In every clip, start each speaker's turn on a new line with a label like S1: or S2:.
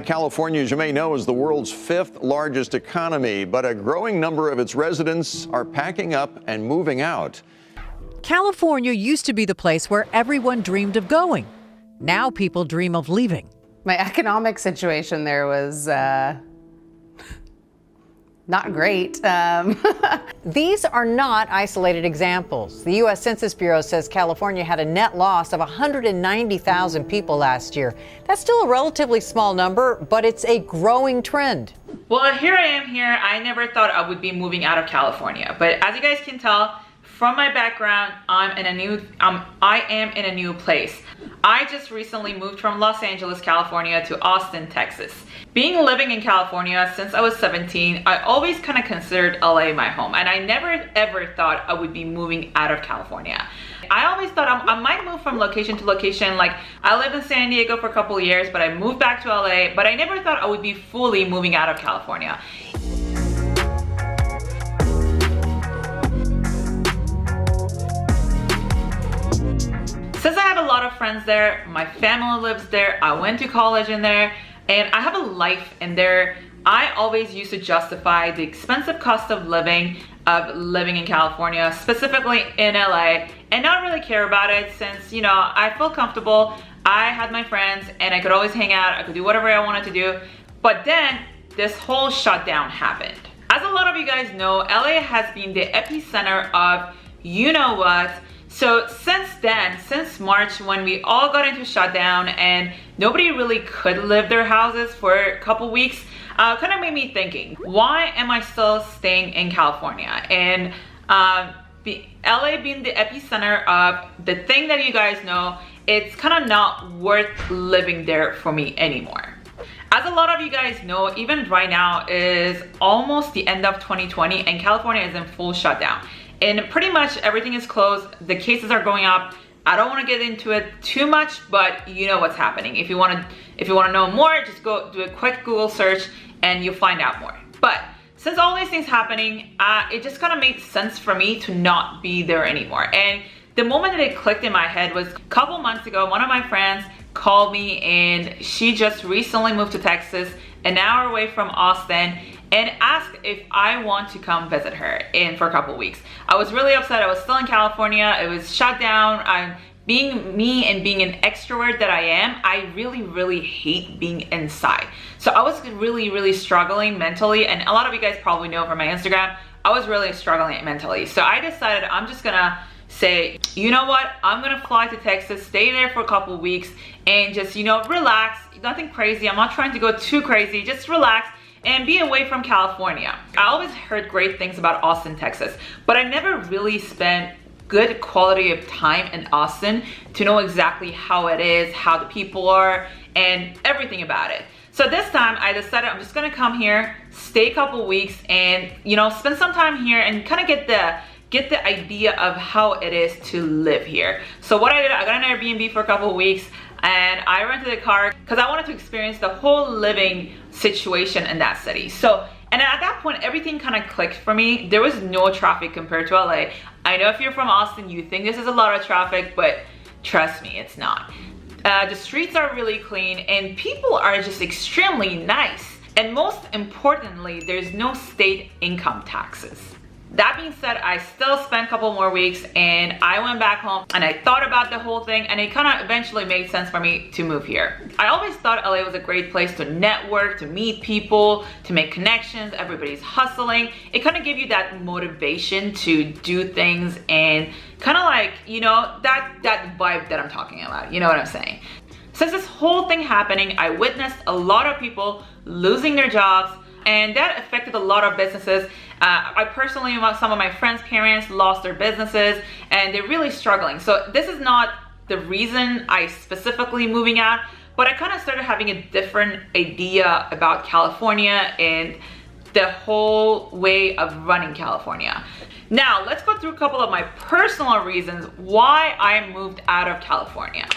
S1: California, as you may know, is the world's fifth largest economy, but a growing number of its residents are packing up and moving out.
S2: California used to be the place where everyone dreamed of going. Now people dream of leaving.
S3: My economic situation there was not great.
S2: These are not isolated examples. The U.S. Census Bureau says California had a net loss of 190,000 people last year. That's still a relatively small number, but it's a growing trend.
S4: Well, here I am here. I never thought I would be moving out of California, but as you guys can tell from my background, I am in a new place. I just recently moved from Los Angeles, California to Austin, Texas. Living in California since I was 17, I always kind of considered LA my home, and I never ever thought I would be moving out of California. I always thought I might move from location to location. Like, I lived in San Diego for a couple of years, but I moved back to LA, but I never thought I would be fully moving out of California. Since I have a lot of friends there, my family lives there, I went to college in there, and I have a life in there, I always used to justify the expensive cost of living in California, specifically in LA, and not really care about it since, you know, I feel comfortable, I had my friends, and I could always hang out, I could do whatever I wanted to do. But then this whole shutdown happened. As a lot of you guys know, LA has been the epicenter of you know what. So since then, since March, when we all got into shutdown and nobody really could leave their houses for a couple weeks, kind of made me thinking, why am I still staying in California? And the LA being the epicenter of the thing that you guys know, it's kind of not worth living there for me anymore. As a lot of you guys know, even right now is almost the end of 2020 and California is in full shutdown. And pretty much everything is closed. The cases are going up. I don't want to get into it too much, but you know what's happening. If you want to know more, just go do a quick Google search and you'll find out more. But since all these things happening, it just kind of made sense for me to not be there anymore. And the moment that it clicked in my head was a couple months ago, one of my friends called me and she just recently moved to Texas, an hour away from Austin, and asked if I want to come visit her for a couple weeks. I was really upset. I was still in California. It was shut down. Being me and being an extrovert that I am, I really hate being inside. So I was really struggling mentally, and a lot of you guys probably know from my Instagram, I was really struggling mentally. So I decided I'm just gonna say, you know what, I'm gonna fly to Texas, stay there for a couple weeks, and just, you know, relax. Nothing crazy. I'm not trying to go too crazy. Just relax and be away from California. I always heard great things about Austin, Texas, but I never really spent good quality of time in Austin to know exactly how it is, how the people are, and everything about it. So this time I decided I'm just gonna come here, stay a couple weeks, and, you know, spend some time here and kind of get the idea of how it is to live here. So what I did, I got an Airbnb for a couple of weeks, and I rented a car because I wanted to experience the whole living situation in that city. So, and at that point, everything kind of clicked for me. There was no traffic compared to LA. I know if you're from Austin, you think this is a lot of traffic, but trust me, it's not. The streets are really clean and people are just extremely nice. And most importantly, there's no state income taxes. That being said, I still spent a couple more weeks and I went back home and I thought about the whole thing, and it kind of eventually made sense for me to move here. I always thought LA was a great place to network, to meet people, to make connections. Everybody's hustling. It kind of gave you that motivation to do things and kind of like, you know, that vibe that I'm talking about. You know what I'm saying? Since this whole thing happening, I witnessed a lot of people losing their jobs, and that affected a lot of businesses. I personally, some of my friends' parents lost their businesses and they're really struggling. So this is not the reason I specifically moving out, but I kind of started having a different idea about California and the whole way of running California. Now, let's go through a couple of my personal reasons why I moved out of California.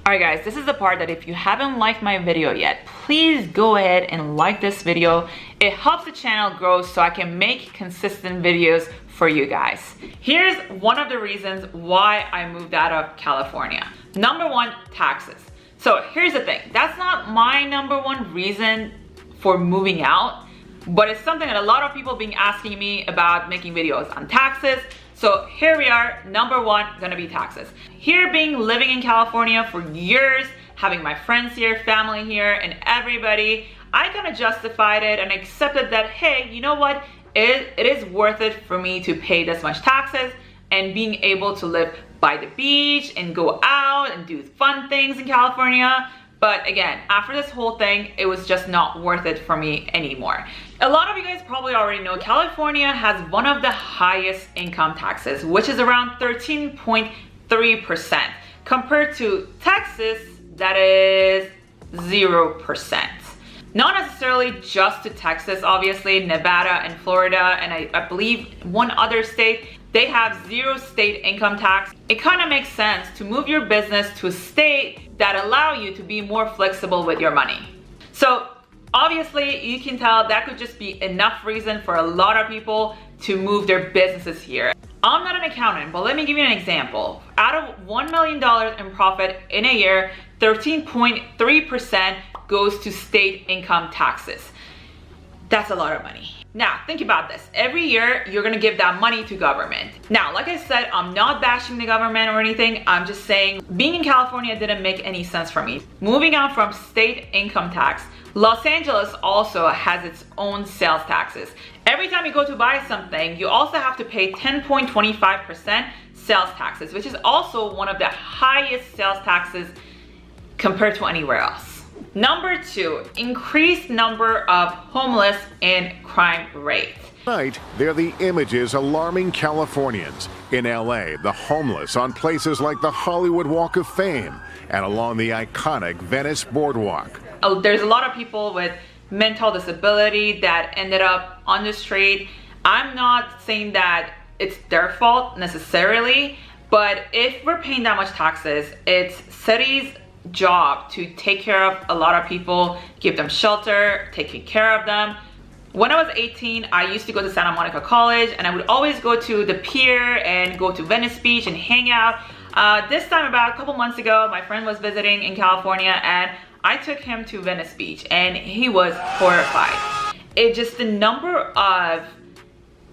S4: Alright guys, this is the part that if you haven't liked my video yet, please go ahead and like this video. It helps the channel grow so I can make consistent videos for you guys. Here's one of the reasons why I moved out of California. Number one, taxes. So here's the thing, that's not my number one reason for moving out, but it's something that a lot of people have been asking me about making videos on taxes. So here we are, number one, gonna be taxes. Here living in California for years, having my friends here, family here, and everybody, I kind of justified it and accepted that, hey, you know what? It is worth it for me to pay this much taxes and being able to live by the beach and go out and do fun things in California. But again, after this whole thing, it was just not worth it for me anymore. A lot of you guys probably already know California has one of the highest income taxes, which is around 13.3% compared to Texas that is 0%. Not necessarily just to Texas, obviously, Nevada and Florida, and I believe one other state, they have 0 state income tax. It kind of makes sense to move your business to a state that allow you to be more flexible with your money. So obviously you can tell that could just be enough reason for a lot of people to move their businesses here. I'm not an accountant, but let me give you an example. Out of $1 million in profit in a year, 13.3% goes to state income taxes. That's a lot of money. Now, think about this. Every year, you're gonna give that money to government. Now, like I said, I'm not bashing the government or anything. I'm just saying, being in California didn't make any sense for me. Moving out from state income tax, Los Angeles also has its own sales taxes. Every time you go to buy something, you also have to pay 10.25% sales taxes, which is also one of the highest sales taxes compared to anywhere else. Number 2, increased number of homeless and crime rate.
S5: Tonight, they're the images alarming Californians. In LA, the homeless on places like the Hollywood Walk of Fame and along the iconic Venice Boardwalk.
S4: There's a lot of people with mental disability that ended up on the street. I'm not saying that it's their fault necessarily, but if we're paying that much taxes, it's cities' job to take care of a lot of people, give them shelter, taking care of them. When I was 18, I used to go to Santa Monica College, and I would always go to the pier and go to Venice Beach and hang out. This time about a couple months ago, my friend was visiting in California, and I took him to Venice Beach, and he was horrified. It just, the number of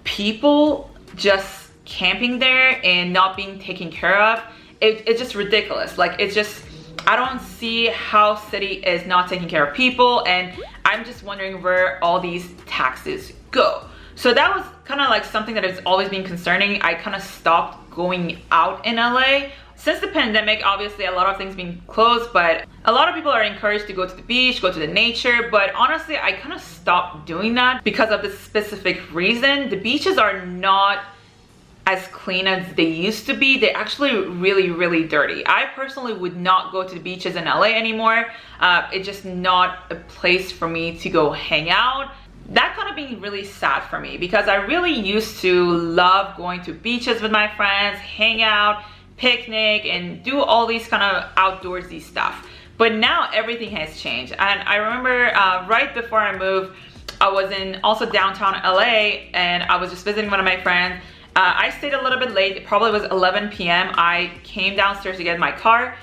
S4: people just camping there and not being taken care of, it's just ridiculous. Like, it's just, I don't see how city is not taking care of people, and I'm just wondering where all these taxes go. So that was kind of like something that has always been concerning. I kind of stopped going out in LA. Since the pandemic, obviously a lot of things been closed, but a lot of people are encouraged to go to the beach, go to the nature, but honestly, I kind of stopped doing that because of this specific reason. The beaches are not as clean as they used to be. They're actually really, really dirty. I personally would not go to the beaches in LA anymore. It's just not a place for me to go hang out. That kind of being really sad for me because I really used to love going to beaches with my friends, hang out, picnic, and do all these kind of outdoorsy stuff. But now everything has changed. And I remember right before I moved, I was in also downtown LA, and I was just visiting one of my friends. I stayed a little bit late. It probably was 11 p.m. I came downstairs to get my car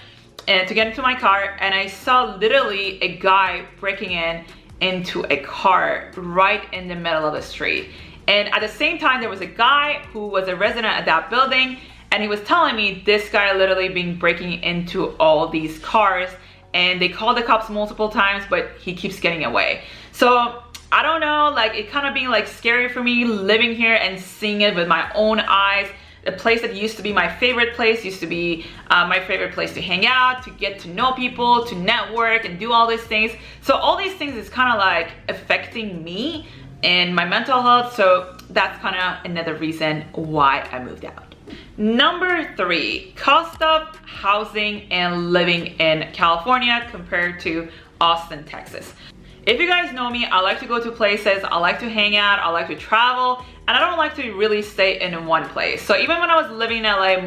S4: and to get into my car, and I saw literally a guy breaking into a car right in the middle of the street. And at the same time, there was a guy who was a resident at that building, and he was telling me this guy literally been breaking into all these cars, and they called the cops multiple times, but he keeps getting away. So I don't know, like, it kind of being like scary for me living here and seeing it with my own eyes. The place that used to be my favorite place used to be my favorite place to hang out, to get to know people, to network and do all these things. So all these things is kind of like affecting me and my mental health. So that's kind of another reason why I moved out. Number 3, cost of housing and living in California compared to Austin, Texas. If you guys know me, I like to go to places, I like to hang out, I like to travel, and I don't like to really stay in one place. So even when I was living in LA,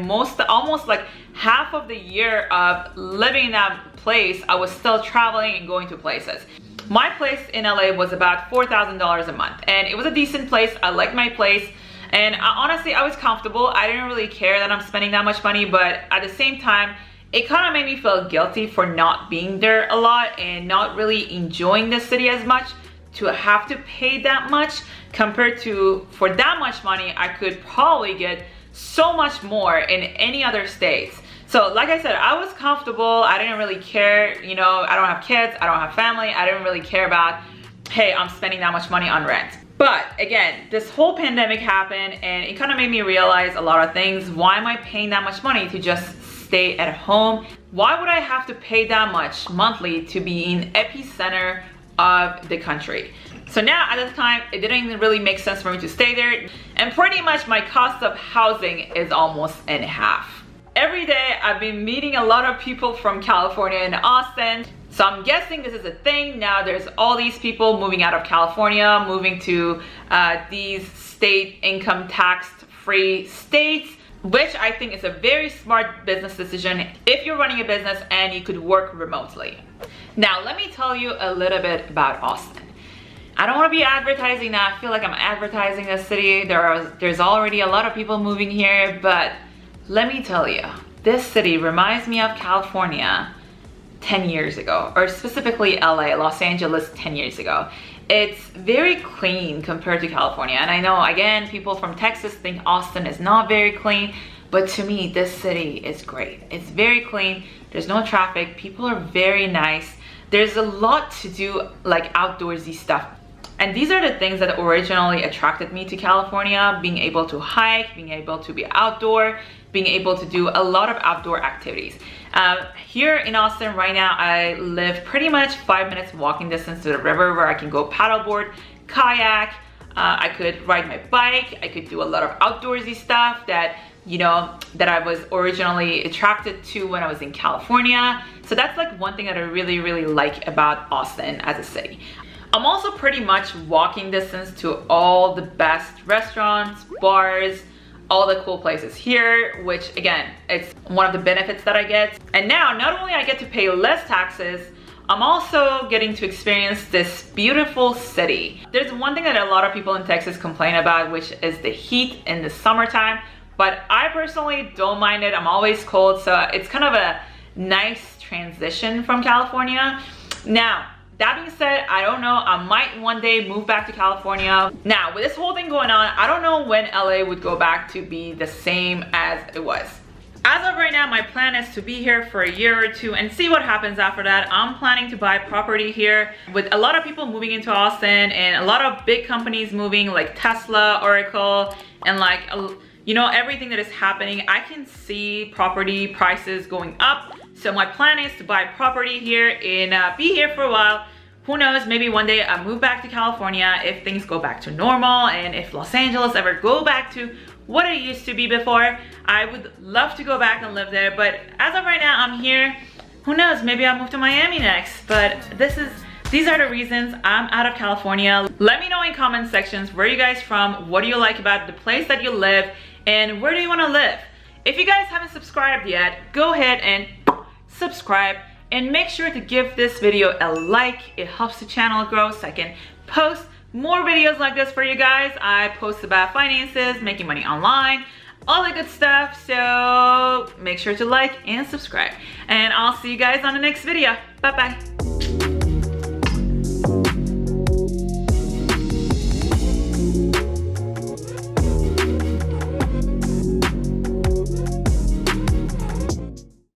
S4: almost like half of the year of living in that place, I was still traveling and going to places. My place in LA was about $4,000 a month, and it was a decent place. I liked my place, and honestly, I was comfortable. I didn't really care that I'm spending that much money, but at the same time, it kind of made me feel guilty for not being there a lot and not really enjoying the city as much, to have to pay that much compared to, for that much money I could probably get so much more in any other states. So like I said, I was comfortable. I didn't really care, you know, I don't have kids, I don't have family. I didn't really care about, hey, I'm spending that much money on rent. But again, this whole pandemic happened and it kind of made me realize a lot of things. Why am I paying that much money to just stay at home? Why would I have to pay that much monthly to be in epicenter of the country? So now at the time, it didn't really make sense for me to stay there. And pretty much my cost of housing is almost in half. Every day I've been meeting a lot of people from California and Austin. So I'm guessing this is a thing. Now there's all these people moving out of California, moving to these state income tax free states, which I think is a very smart business decision if you're running a business and you could work remotely. Now let me tell you a little bit about Austin. I don't want to be advertising now. I feel like I'm advertising the city. There's already a lot of people moving here, but let me tell you, this city reminds me of California 10 years ago, or specifically LA, Los Angeles 10 years ago. It's very clean compared to California. And I know, again, people from Texas think Austin is not very clean, but to me, this city is great. It's very clean. There's no traffic. People are very nice. There's a lot to do, like outdoorsy stuff. And these are the things that originally attracted me to California, being able to hike, being able to be outdoor, being able to do a lot of outdoor activities. Here in Austin right now, I live pretty much 5 minutes walking distance to the river where I can go paddleboard, kayak, I could ride my bike, I could do a lot of outdoorsy stuff that, you know, that I was originally attracted to when I was in California. So that's like one thing that I really, really like about Austin as a city. I'm also pretty much walking distance to all the best restaurants, bars, all the cool places here, which again, it's one of the benefits that I get. And now, not only I get to pay less taxes, I'm also getting to experience this beautiful city. There's one thing that a lot of people in Texas complain about, which is the heat in the summertime, but I personally don't mind it. I'm always cold, so it's kind of a nice transition from California. Now, that being said, I don't know, I might one day move back to California. Now, with this whole thing going on, I don't know when LA would go back to be the same as it was. As of right now, my plan is to be here for a year or two and see what happens after that. I'm planning to buy property here with a lot of people moving into Austin and a lot of big companies moving like Tesla, Oracle, and like, you know, everything that is happening. I can see property prices going up. So my plan is to buy property here and be here for a while. Who knows, maybe one day I move back to California if things go back to normal and if Los Angeles ever go back to what it used to be before. I would love to go back and live there, but as of right now, I'm here. Who knows, maybe I'll move to Miami next, but these are the reasons I'm out of California. Let me know in comment sections where you guys from, what do you like about the place that you live, and where do you want to live? If you guys haven't subscribed yet, go ahead and subscribe and make sure to give this video a like. It helps the channel grow so I can post more videos like this for you guys. I post about finances, making money online, all the good stuff. So make sure to like and subscribe, and I'll see you guys on the next video. Bye bye.